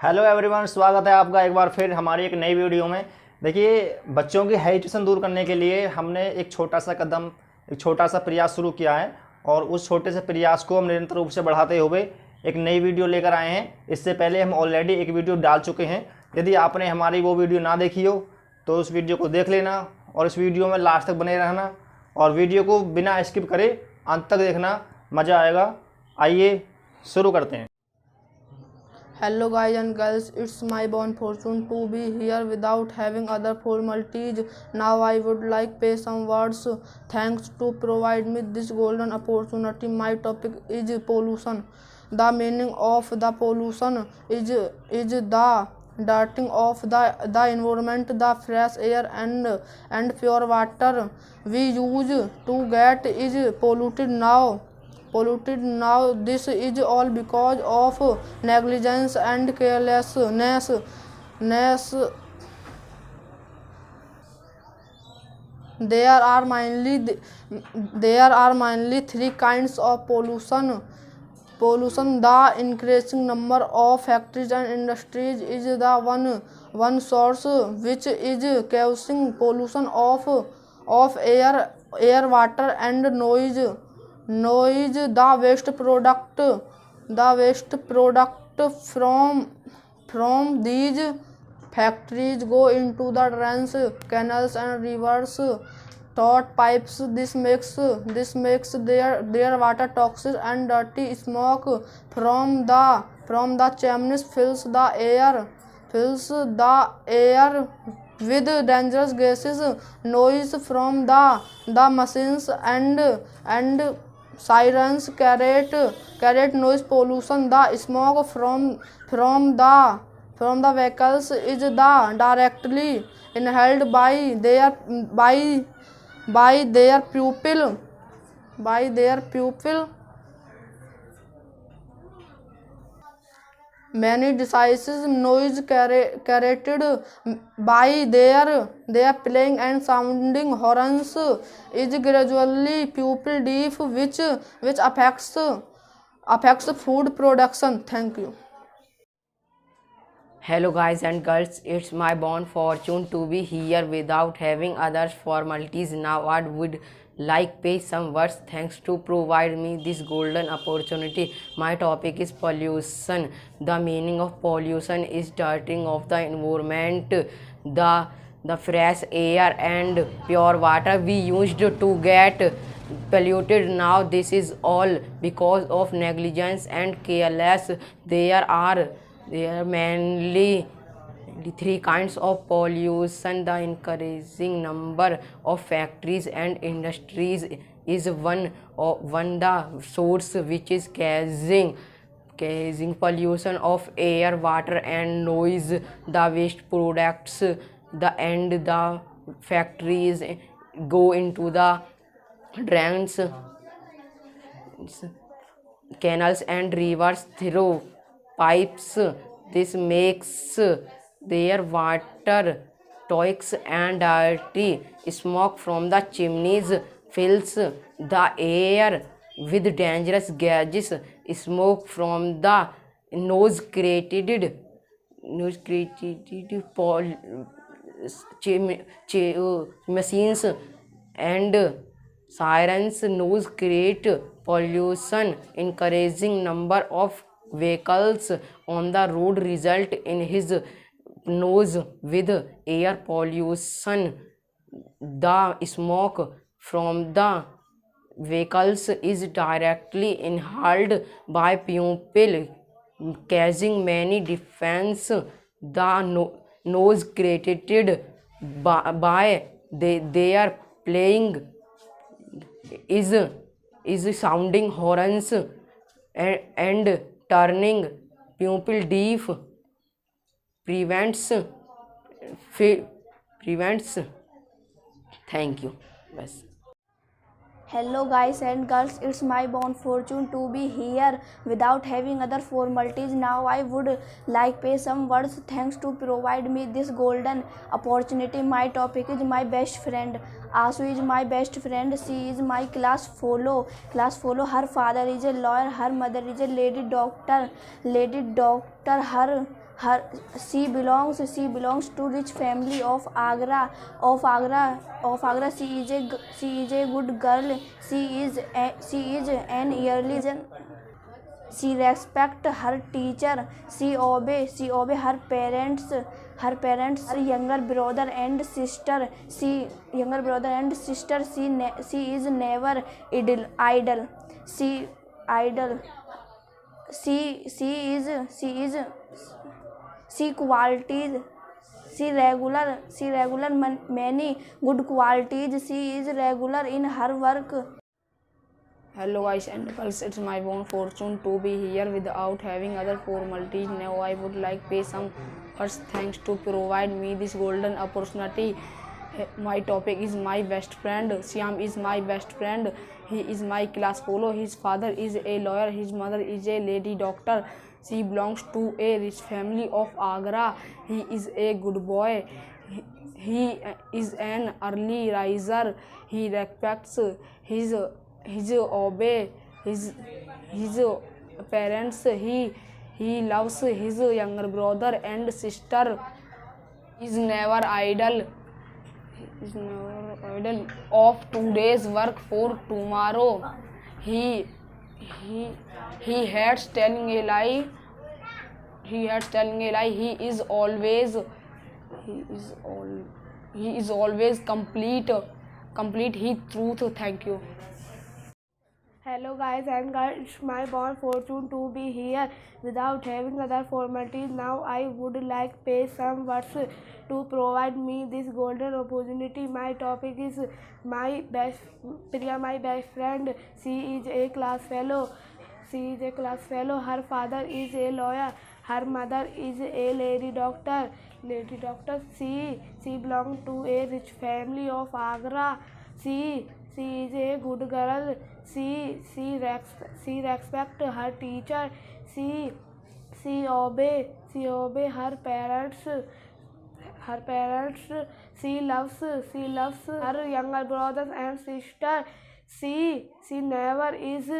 Hello everyone, स्वागत है आपका एक बार फिर हमारी एक नई वीडियो में। देखिए, बच्चों की हेजिटेशन दूर करने के लिए हमने एक छोटा सा कदम, एक छोटा सा प्रयास शुरू किया है और उस छोटे से प्रयास को हम निरंतर रूप से बढ़ाते हुए एक नई वीडियो लेकर आए हैं। इससे पहले हम ऑलरेडी एक वीडियो डाल चुके हैं। यदि आपने हमारी वो वीडियो ना देखी हो तो उस वीडियो को देख लेना और इस वीडियो में लास्ट तक बने रहना और वीडियो को बिना स्किप करे अंत तक देखना, मज़ा आएगा। आइए शुरू करते हैं। Hello guys and girls, it's my born fortune to be here without having other formalities. Now I would like pay some words. Thanks to provide me this golden opportunity. My topic is pollution. The meaning of the pollution is the dirting of the environment, the fresh air and pure water we use to get is polluted now. This is all because of negligence and carelessness. There are mainly three kinds of pollution. The increasing number of factories and industries is the one source which is causing pollution of air, water and noise. The waste product from these factories go into the drains, canals and rivers through pipes. This makes their water toxic and dirty. Smoke from the chimneys fills the air with dangerous gases. Noise from the machines and sirens create noise pollution. The smoke from the vehicles is directly inhaled by their pupil. Many diseases noise created by their playing and sounding horns is gradually pupil deaf, which affects food production. Thank you. Hello guys and girls, it's my born fortune to be here without having other formalities. Now I would like pay some words. Thanks to provide me this golden opportunity. My topic is pollution. The meaning of pollution is dirtying of the environment, the fresh air and pure water we used to get polluted now. This is all because of negligence and careless. There are mainly three kinds of pollution. The increasing number of factories and industries is one the source which is causing pollution of air, water and noise. The waste products the factories go into the drains, canals and rivers through pipes. This makes their water toxic and dirty. Smoke from the chimneys fills the air with dangerous gases. Smoke from the nose created machines and sirens noise create pollution. Increasing number of vehicles on the road result in his noise with air pollution. The smoke from the vehicles is directly inhaled by people, causing many defense. The noise created by their playing is sounding horns and turning pupil deaf prevents. Thank you. Bas. Hello guys and girls, it's my born fortune to be here without having other formalities. Now I would like pay some words. Thanks to provide me this golden opportunity. My topic is my best friend. Asu is my best friend. She is my class follow. Her father is a lawyer. Her mother is a lady doctor. Her She belongs to rich family of Agra. She is a good girl. She is an early gen. She respect her teacher. She obey her parents. Her younger brother and sister. She is never idle. She qualities. She regular many good qualities. She is regular in her work. Hello guys and girls, it's my own fortune to be here without having other formalities. Now I would like pay some first thanks to provide me this golden opportunity. My topic is my best friend. Shyam is my best friend. He is my class fellow. His father is a lawyer. His mother is a lady doctor. She belongs to a rich family of Agra. He is a good boy. He is an early riser. He respects his obey his parents. He loves his younger brother and sister. Is never idle of today's work for tomorrow. He hates telling a lie. He is always complete his truth. Thank you. Hello guys and girls, it's my born fortune to be here without having other formalities. Now I would like pay some words to provide me this golden opportunity. My topic is my best friend. She is a class fellow. Her father is a lawyer. Her mother is a lady doctor. She belongs to a rich family of Agra. She is a good girl. She respect her teacher. She obey her parents. She loves her younger brothers and sister. She never is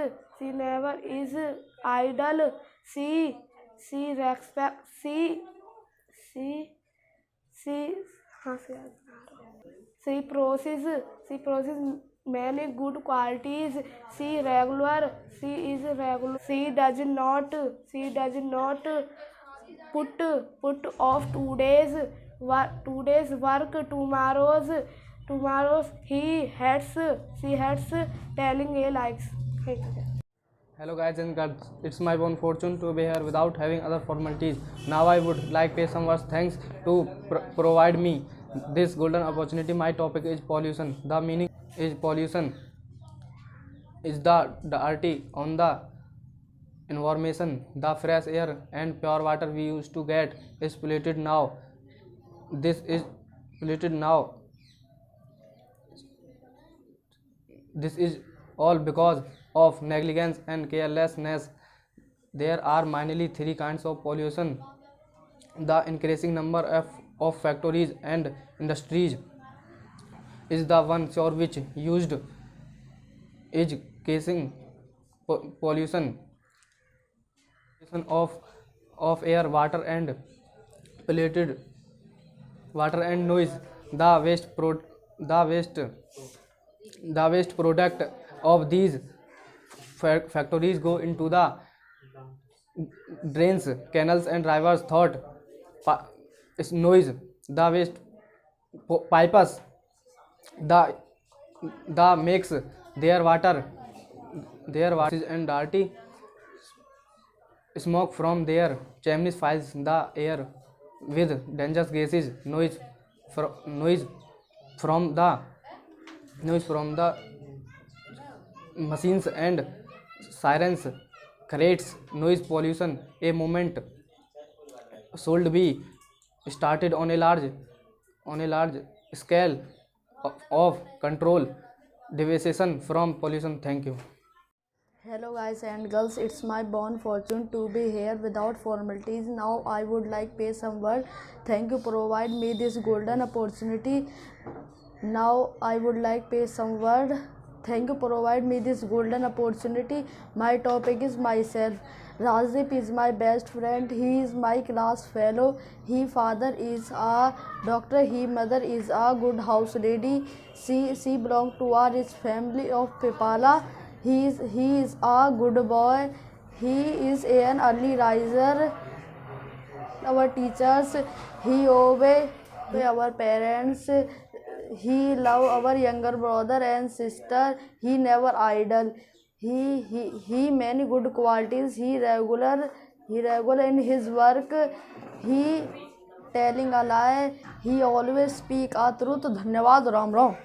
idle. She possesses many good qualities. She is regular. She does not put off today's work tomorrow's. She hates telling a lies. Thank you. Hello guys and girls, it's my own fortune to be here without having other formalities. Now I would like pay some words thanks to provide me this golden opportunity. My topic is pollution. The meaning is pollution is the dirty on the environment. The fresh air and pure water we used to get is polluted now. This is all because of negligence and carelessness. There are mainly three kinds of pollution. The increasing number of factories and industries is the one source which used is causing pollution of air, water and polluted water and noise. The waste product of these factories go into the drains, canals and rivers. Thought is noise. The waste pipes the makes their water and dirty. Smoke from their chimneys fills the air with dangerous gases. Noise from the machines and sirens creates noise pollution. A movement should be started on a large scale of control devastation from pollution. Thank you. Hello guys and girls, it's my born fortune to be here without formalities. Now I would like pay some word. Thank you provide me this golden opportunity. Now I would like pay some word. Thank you provide me this golden opportunity. My topic is myself. Rajdeep is my best friend. He is my class fellow. He father is a doctor. He mother is a good house lady. She belong to a rich family of Pipala. He is a good boy. He is an early riser. Our teachers, he obey our parents. He love our younger brother and sister. He never idle. He many good qualities. He regular in his work. He telling a lie. He always speak a truth. धन्यवाद Ram Ram.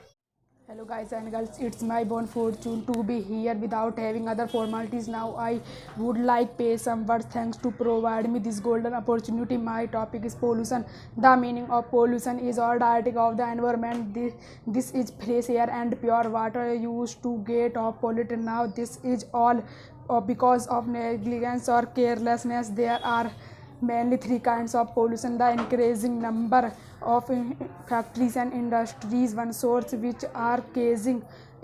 Hello guys and girls, it's my born fortune to be here without having other formalities. Now I would like pay some words thanks to provide me this golden opportunity. My topic is pollution. The meaning of pollution is all dirty of the environment. This is fresh air and pure water used to get off polluted. Now this is all because of negligence or carelessness. There are mainly three kinds of pollution: the increasing number of factories and industries, one source which are causing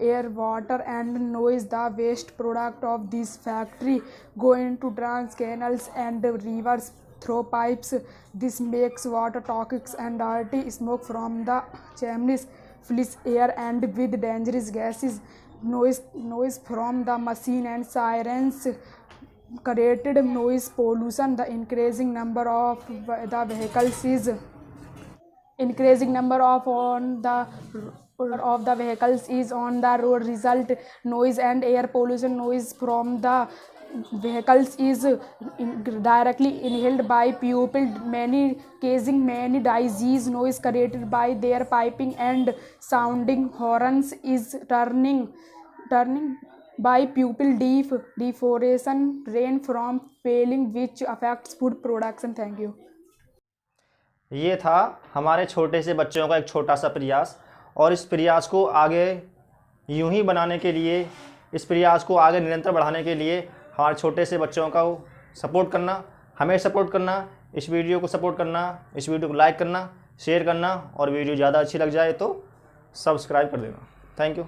air, water and noise. The waste product of this factory go into drains, canals and rivers through pipes. This makes water toxic and dirty. Smoke from the chimneys fills air and with dangerous gases. Noise from the machine and sirens created noise pollution. The increasing number of the vehicles is on the road result noise and air pollution. Noise from the vehicles is directly inhaled by people, causing many disease. Noise created by their piping and sounding horns is turning by pupil deforestation, rain from failing which affects food production. Thank you. ये था हमारे छोटे से बच्चों का एक छोटा सा प्रयास, और इस प्रयास को आगे यूं ही बनाने के लिए, इस प्रयास को आगे निरंतर बढ़ाने के लिए हमारे छोटे से बच्चों का सपोर्ट करना, हमें सपोर्ट करना, इस वीडियो को सपोर्ट करना, इस वीडियो को लाइक करना, शेयर करना, और वीडियो ज़्यादा अच्छी लग जाए तो सब्सक्राइब कर देना. Thank you.